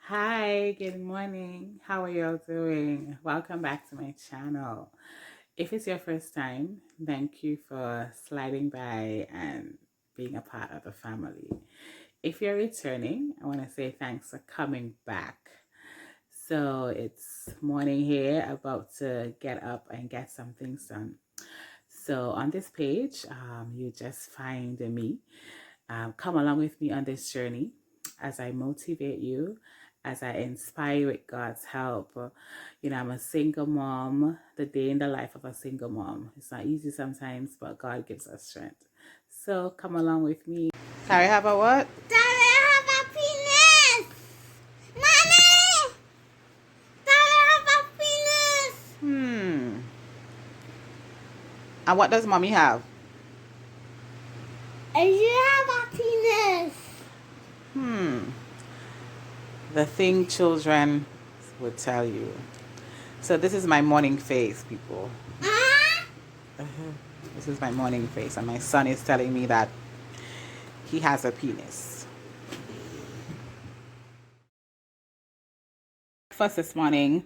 Hi, good morning. How are y'all doing? Welcome back to my channel. If it's your first time, thank you for sliding by and being a part of the family. If you're returning, I want to say thanks for coming back. So it's morning here, about to get up and get some things done. So on this page, you just find me. Come along with me on this journey as I motivate you, as I inspire you with God's help. I'm a single mom, the day in the life of a single mom. It's not easy sometimes, but God gives us strength. So come along with me. Can we have a what? Can we have a penis? Mommy! Can we have a penis? And what does mommy have? And you have a penis. The thing children would tell you. So this is my morning face, people. Ah? This is my morning face, and my son is telling me that he has a penis. First this morning,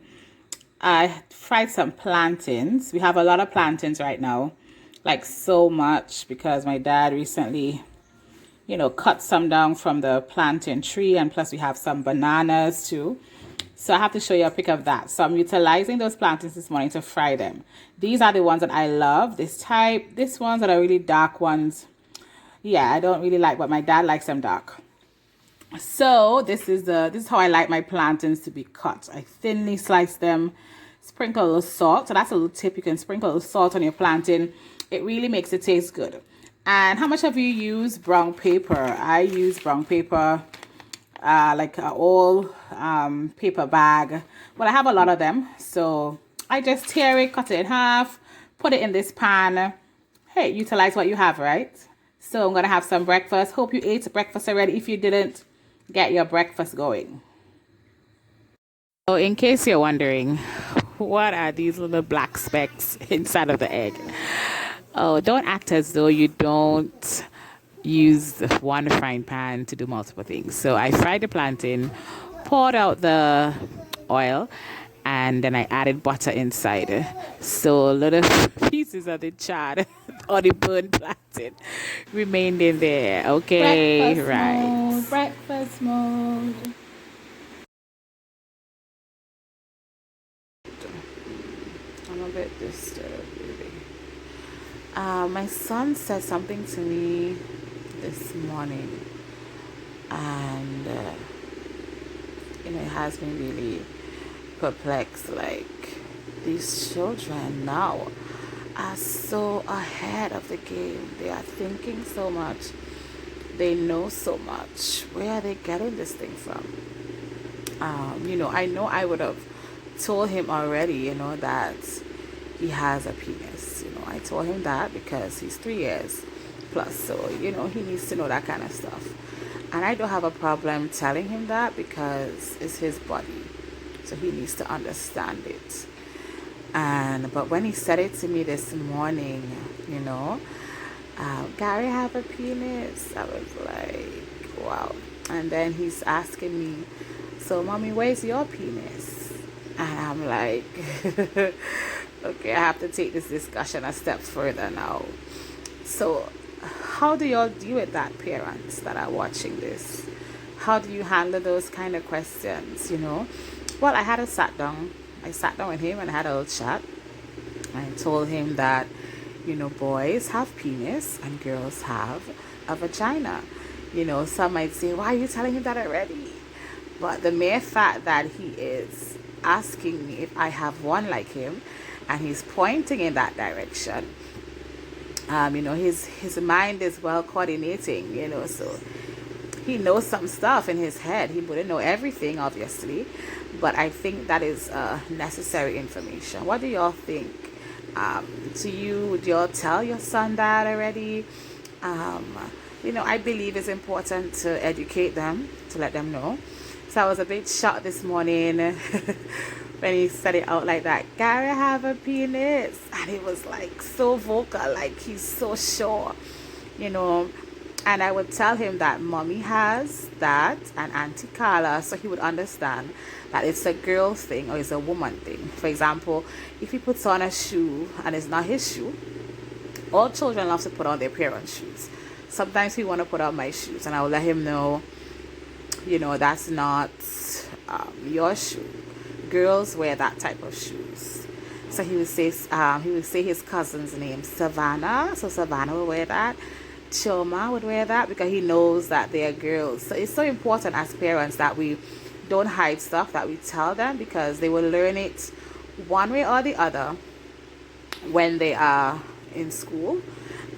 I fried some plantains. We have a lot of plantains right now, like so much, because my dad recently, cut some down from the plantain tree, and plus we have some bananas too. So I have to show you a pic of that. So I'm utilizing those plantains this morning to fry them. These are the ones that I love, this type. These ones are really dark ones. Yeah, I don't really like, but my dad likes them dark. So this is how I like my plantains to be cut. I thinly slice them, sprinkle a little salt. So that's a little tip. You can sprinkle a little salt on your plantain. It really makes it taste good. And how much of you use brown paper? I use brown paper, like an old paper bag. Well, I have a lot of them. So I just tear it, cut it in half, put it in this pan. Hey, utilize what you have, right? So I'm going to have some breakfast. Hope you ate breakfast already. If you didn't, get your breakfast going. So in case you're wondering, what are these little black specks inside of the egg? Oh, don't act as though you don't use one frying pan to do multiple things. So I fried the plantain, poured out the oil, and then I added butter inside. So little pieces of the chard or the burnt plantain remained in there. Okay, Breakfast right. mode. Breakfast mode. I'm a bit disturbed, baby. My son said something to me this morning, and it has me really perplexed. Like, these children now are so ahead of the game. They are thinking so much. They know so much. Where are they getting this thing from? I know I would have told him already, that he has a penis. I told him that because he's 3 years plus. So, he needs to know that kind of stuff. And I don't have a problem telling him that because it's his body. So he needs to understand it. But when he said it to me this morning, Gary have a penis, I was like, wow. And then he's asking me, so mommy, where's your penis? And I'm like, okay, I have to take this discussion a step further now. So how do y'all deal with that, parents that are watching this? How do you handle those kind of questions? Well, I sat down with him and I had a little chat. I told him that boys have penis and girls have a vagina. Some might say, why are you telling him that already? But the mere fact that he is asking me if I have one like him and he's pointing in that direction, his mind is well coordinating, so he knows some stuff in his head. He wouldn't know everything, obviously, but I think that is necessary information. What do y'all think? Do y'all tell your son that already? I believe it's important to educate them, to let them know. So I was a bit shocked this morning when he said it out like that. Gary have a penis, and he was like so vocal, like he's so sure. And I would tell him that mommy has that and Auntie Carla, so he would understand that it's a girl thing or it's a woman thing. For example, if he puts on a shoe and it's not his shoe, all children love to put on their parents' shoes. Sometimes he want to put on my shoes, and I will let him know, that's not your shoe. Girls wear that type of shoes. So he would say his cousin's name, Savannah. So Savannah would wear that. Choma would wear that because he knows that they are girls. So it's so important as parents that we don't hide stuff, that we tell them, because they will learn it one way or the other when they are in school.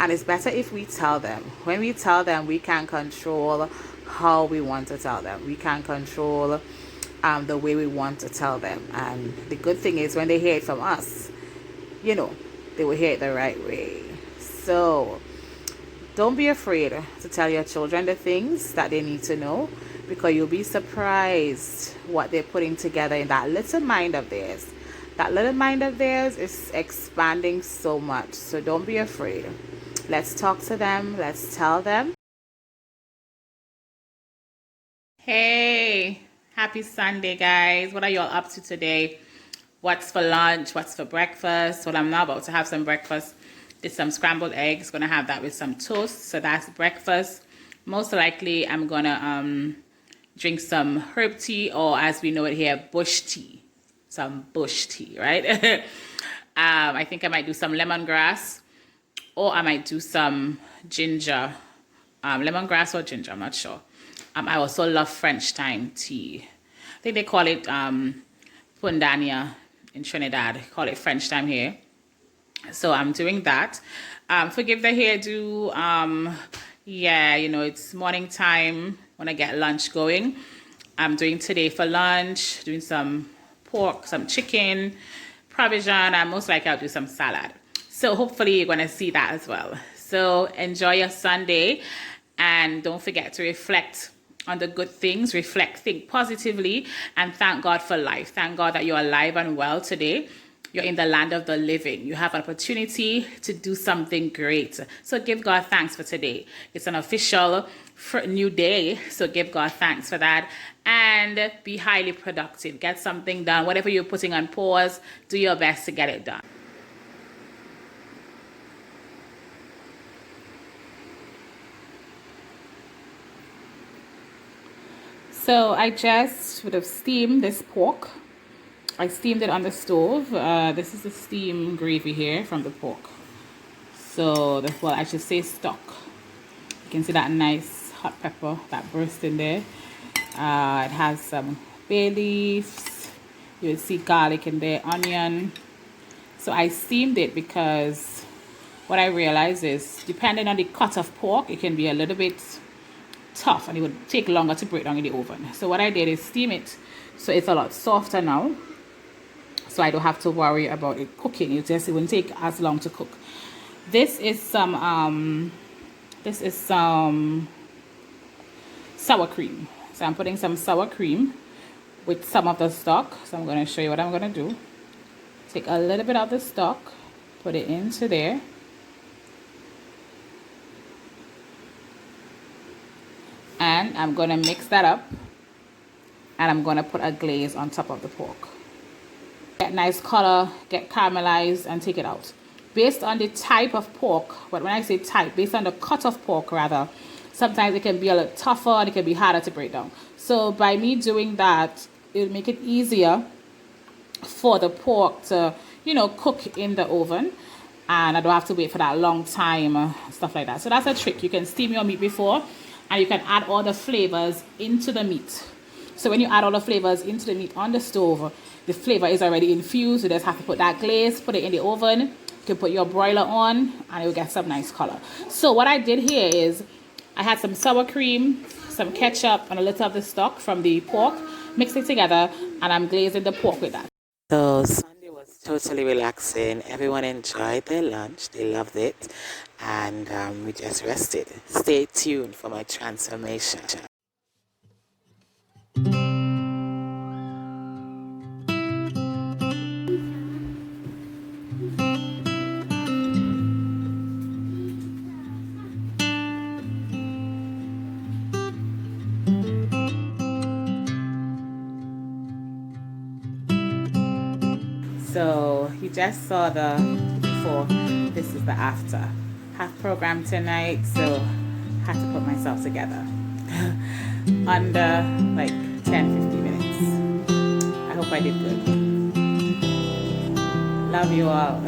And it's better if we tell them. When we tell them, we can control how we want to tell them. We can control the way we want to tell them. And the good thing is, when they hear it from us, they will hear it the right way. So don't be afraid to tell your children the things that they need to know, because you'll be surprised what they're putting together in that little mind of theirs. That little mind of theirs is expanding so much. So don't be afraid. Let's talk to them. Let's tell them. Hey, happy Sunday, guys. What are y'all up to today? What's for lunch? What's for breakfast? Well, I'm now about to have some breakfast. Did some scrambled eggs. Gonna have that with some toast. So that's breakfast. Most likely, I'm gonna drink some herb tea, or as we know it here, bush tea. Some bush tea, right? I think I might do some lemongrass, or I might do some ginger. Lemongrass or ginger, I'm not sure. I also love French thyme tea. I think they call it Pundania in Trinidad. They call it French thyme here. So I'm doing that. Forgive the hairdo. Yeah, it's morning time when I get lunch going. I'm doing today for lunch, doing some pork, some chicken, provision, and most likely I'll do some salad. So hopefully you're going to see that as well. So enjoy your Sunday, and don't forget to reflect on the good things. Reflect, think positively, and thank God for life. Thank God that you're alive and well today. You're in the land of the living. You have an opportunity to do something great. So give God thanks for today. It's an official new day. So give God thanks for that. And be highly productive. Get something done. Whatever you're putting on pause, do your best to get it done. So I just would have steamed this pork. I steamed it on the stove. This is the steam gravy here from the pork. So, I should say stock. You can see that nice hot pepper that burst in there. It has some bay leaves. You will see garlic in there, onion. So I steamed it because what I realized is, depending on the cut of pork, it can be a little bit tough and it would take longer to break down in the oven. So what I did is steam it, so it's a lot softer now. So I don't have to worry about it cooking. It won't take as long to cook. This is some sour cream. So I'm putting some sour cream with some of the stock. So I'm going to show you what I'm going to do. Take a little bit of the stock, put it into there. And I'm going to mix that up. And I'm going to put a glaze on top of the pork. Get nice color, get caramelized, and take it out. Based on the type of pork, but when I say type, based on the cut of pork rather, sometimes it can be a little tougher and it can be harder to break down. So by me doing that, it'll make it easier for the pork to, cook in the oven. And I don't have to wait for that long time, stuff like that. So that's a trick. You can steam your meat before, and you can add all the flavors into the meat. So when you add all the flavors into the meat on the stove, the flavor is already infused. You just have to put that glaze, put it in the oven. You can put your broiler on, and you'll get some nice color. So what I did here is, I had some sour cream, some ketchup, and a little of the stock from the pork. Mixed it together, and I'm glazing the pork with that. So Sunday was totally relaxing. Everyone enjoyed their lunch. They loved it. And we just rested. Stay tuned for my transformation. So you just saw the before. This is the after. Have program tonight, so had to put myself together under like 10-15 minutes. I hope I did good. Love you all.